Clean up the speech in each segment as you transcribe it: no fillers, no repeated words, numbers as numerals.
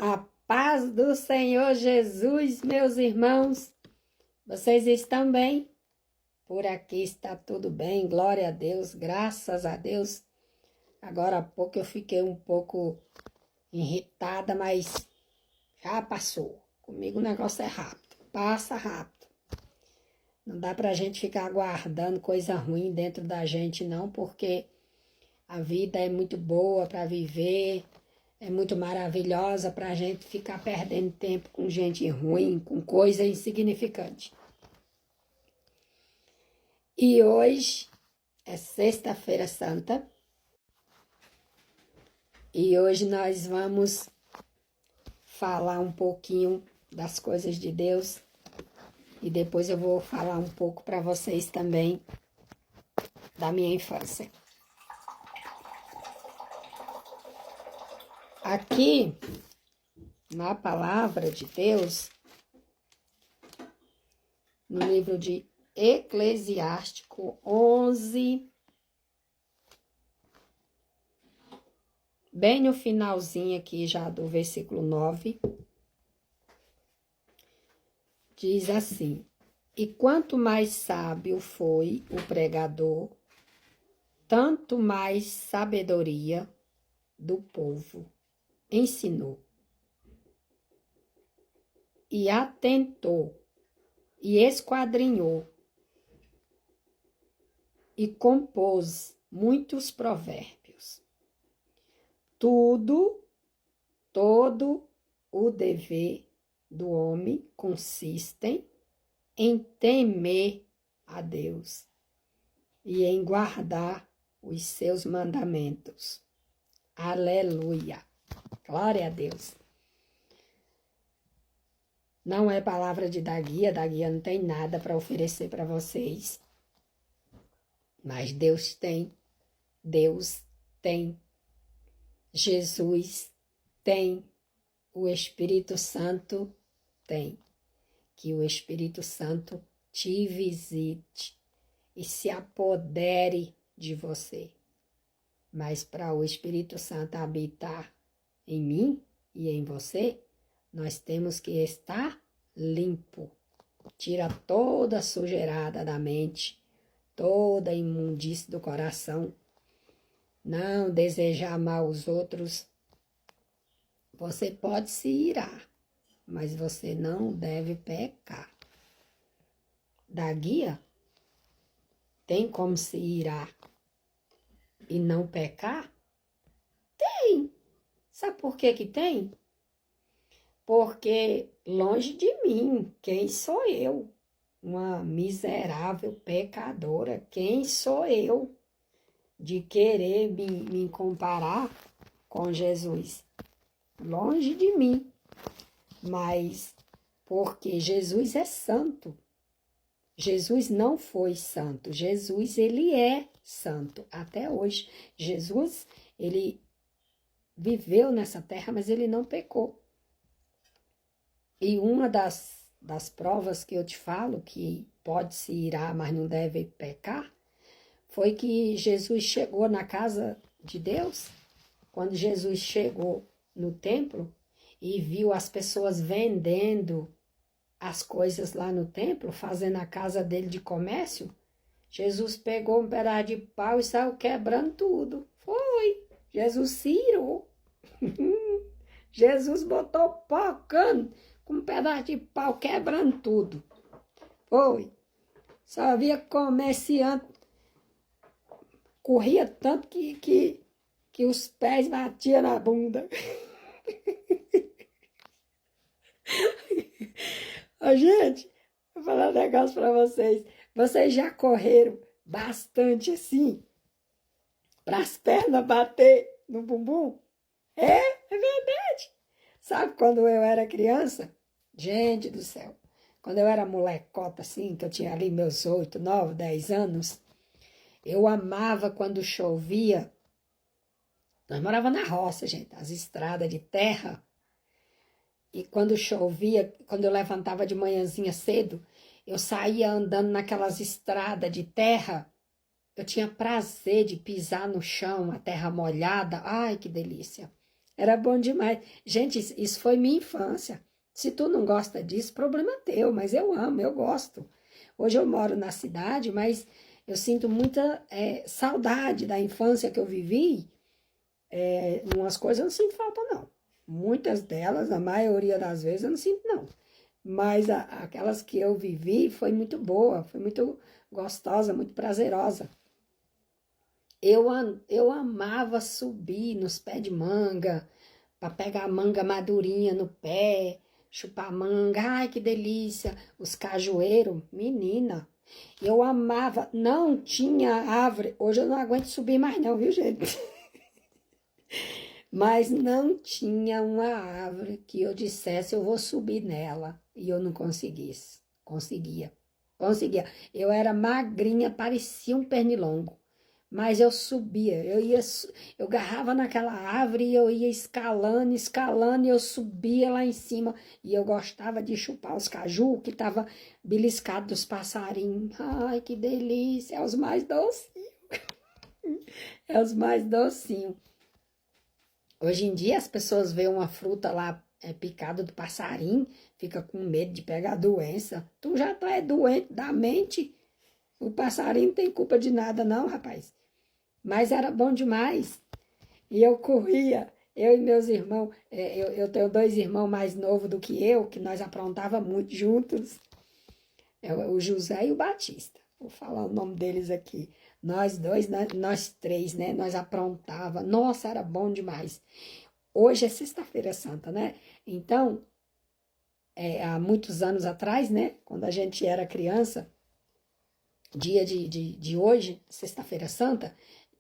A paz do Senhor Jesus, meus irmãos. Vocês estão bem? Por aqui está tudo bem, glória a Deus, graças a Deus. Agora há pouco eu fiquei um pouco irritada, mas já passou. Comigo o negócio é rápido, passa rápido. Não dá pra gente ficar guardando coisa ruim dentro da gente não, porque a vida é muito boa para viver, é muito maravilhosa para a gente ficar perdendo tempo com gente ruim, com coisa insignificante. E hoje é Sexta-feira Santa. E hoje nós vamos falar um pouquinho das coisas de Deus. E depois eu vou falar um pouco para vocês também da minha infância. Aqui, na palavra de Deus, no livro de Eclesiástico 11, bem no finalzinho aqui já do versículo 9, diz assim: e quanto mais sábio foi o pregador, tanto mais sabedoria do povo ensinou, e atentou, e esquadrinhou, e compôs muitos provérbios. Todo o dever do homem consiste em temer a Deus e em guardar os seus mandamentos. Aleluia! Glória a Deus! Não é palavra de da guia não tem nada para oferecer para vocês. Mas Deus tem, Jesus tem, o Espírito Santo tem. Que o Espírito Santo te visite e se apodere de você. Mas para o Espírito Santo habitar em mim e em você, nós temos que estar limpo. Tira toda a sujeirada da mente, toda a imundície do coração. Não desejar mal aos outros. Você pode se irar, mas você não deve pecar. Da guia, tem como se irar e não pecar? Tem. Sabe por que que tem? Porque longe de mim, quem sou eu? Uma miserável pecadora, quem sou eu de querer me comparar com Jesus? Longe de mim, mas porque Jesus é santo. Jesus não foi santo, Jesus, ele é santo até hoje. Jesus, ele viveu nessa terra, mas ele não pecou. E uma das provas que eu te falo, que pode se irar, mas não deve pecar, foi que Jesus chegou na casa de Deus. Quando Jesus chegou no templo e viu as pessoas vendendo as coisas lá no templo, fazendo a casa dele de comércio, Jesus pegou um pedaço de pau e saiu quebrando tudo. Foi. Jesus se irou. Jesus botou pocando com um pedaço de pau, quebrando tudo. Foi. Só havia comerciante, corria tanto que os pés batiam na bunda. Ô, gente, vou falar um negócio pra vocês. Vocês já correram bastante assim, para as pernas bater no bumbum? É verdade. Sabe quando eu era criança? Gente do céu. Quando eu era molecota assim, que eu tinha ali meus 8, 9, 10 anos, eu amava quando chovia. Nós morávamos na roça, gente, as estradas de terra. E quando chovia, quando eu levantava de manhãzinha cedo, eu saía andando naquelas estradas de terra. Eu tinha prazer de pisar no chão, a terra molhada. Ai, que delícia! Era bom demais. Gente, isso foi minha infância. Se tu não gosta disso, problema teu, mas eu amo, eu gosto. Hoje eu moro na cidade, mas eu sinto muita saudade da infância que eu vivi. Umas coisas eu não sinto falta, não. Muitas delas, a maioria das vezes, eu não sinto, não. Mas aquelas que eu vivi foi muito boa, foi muito gostosa, muito prazerosa. Eu amava subir nos pés de manga, para pegar manga madurinha no pé, chupar manga, ai que delícia, os cajueiros, menina, eu amava, não tinha árvore, hoje eu não aguento subir mais não, viu gente? Mas não tinha uma árvore que eu dissesse eu vou subir nela e eu não conseguia, eu era magrinha, parecia um pernilongo. Mas eu subia, eu agarrava naquela árvore e eu ia escalando, escalando, e eu subia lá em cima. E eu gostava de chupar os caju que tava beliscado dos passarinhos. Ai, que delícia, é os mais docinhos, é os mais docinhos. Hoje em dia as pessoas veem uma fruta lá picada do passarinho, fica com medo de pegar doença. Tu já tá doente da mente, o passarinho não tem culpa de nada não, rapaz. Mas era bom demais. E eu corria, eu e meus irmãos, eu tenho dois irmãos mais novos do que eu, que nós aprontava muito juntos, o José e o Batista. Vou falar o nome deles aqui. Nós dois, nós três, né? Nós aprontava. Nossa, era bom demais. Hoje é Sexta-feira Santa, né? Então, há muitos anos atrás, né? Quando a gente era criança, dia de hoje, Sexta-feira Santa,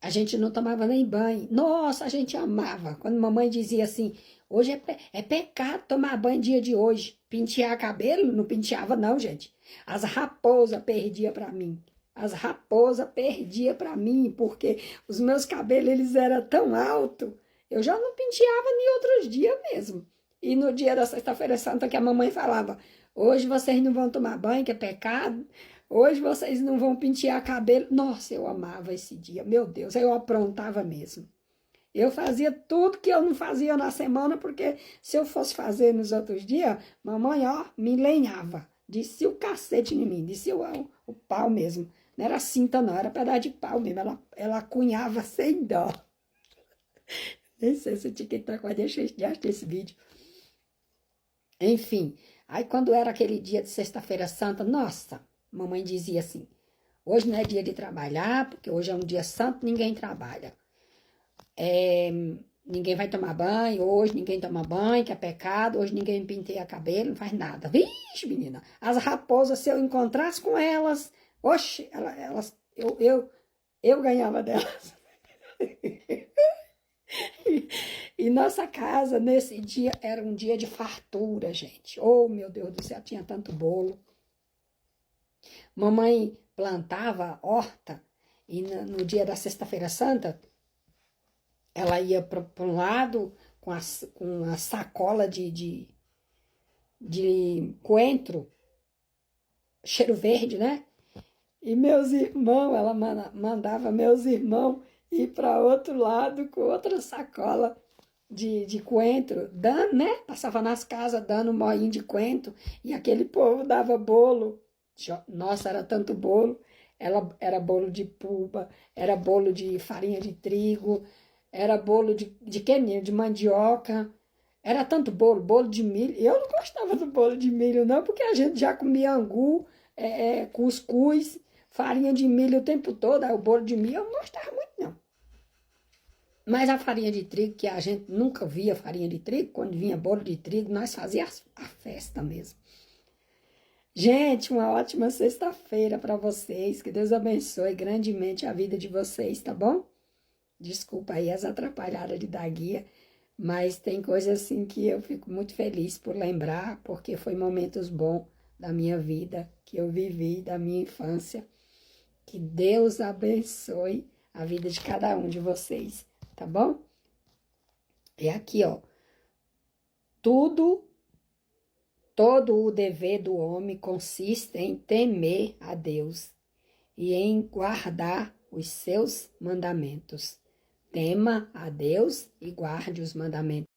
a gente não tomava nem banho. Nossa, a gente amava. Quando mamãe dizia assim, hoje é pecado tomar banho dia de hoje. Pentear cabelo? Não penteava não, gente. As raposas perdia para mim. As raposas perdia para mim, porque os meus cabelos eles eram tão altos. Eu já não penteava nem outros dias mesmo. E no dia da Sexta-feira Santa que a mamãe falava, hoje vocês não vão tomar banho, que é pecado. Hoje vocês não vão pentear cabelo. Nossa, eu amava esse dia. Meu Deus, eu aprontava mesmo. Eu fazia tudo que eu não fazia na semana, porque se eu fosse fazer nos outros dias, mamãe, ó, me lenhava. Descia o cacete em mim, descia o pau mesmo. Não era cinta, não, era pedaço de pau mesmo. Ela cunhava sem dó. Nem sei se o TikTok vai deixar de achar esse vídeo. Enfim, aí quando era aquele dia de Sexta-feira Santa, nossa, mamãe dizia assim, hoje não é dia de trabalhar, porque hoje é um dia santo, ninguém trabalha. Ninguém vai tomar banho, hoje ninguém toma banho, que é pecado, hoje ninguém penteia cabelo, não faz nada. Vixe, menina, as raposas, se eu encontrasse com elas, oxe, eu ganhava delas. E nossa casa, nesse dia, era um dia de fartura, gente. Oh, meu Deus do céu, tinha tanto bolo. Mamãe plantava horta e no dia da Sexta-feira Santa, ela ia para um lado com a sacola de coentro, cheiro verde, né? E meus irmãos, ela mandava meus irmãos ir para outro lado com outra sacola de coentro, dando, né? Passava nas casas dando um moinho de coentro e aquele povo dava bolo. Nossa, era tanto bolo. Era bolo de puba, era bolo de farinha de trigo, era bolo de que mesmo? De mandioca. Era tanto bolo de milho. Eu não gostava do bolo de milho, não, porque a gente já comia angu, cuscuz, farinha de milho o tempo todo. Aí o bolo de milho eu não gostava muito, não. Mas a farinha de trigo, que a gente nunca via farinha de trigo, quando vinha bolo de trigo, nós fazíamos a festa mesmo. Gente, uma ótima sexta-feira para vocês. Que Deus abençoe grandemente a vida de vocês, tá bom? Desculpa aí as atrapalhadas de dar guia, mas tem coisas assim que eu fico muito feliz por lembrar, porque foi momentos bons da minha vida, que eu vivi, da minha infância. Que Deus abençoe a vida de cada um de vocês, tá bom? E aqui, ó, todo o dever do homem consiste em temer a Deus e em guardar os seus mandamentos. Tema a Deus e guarde os mandamentos.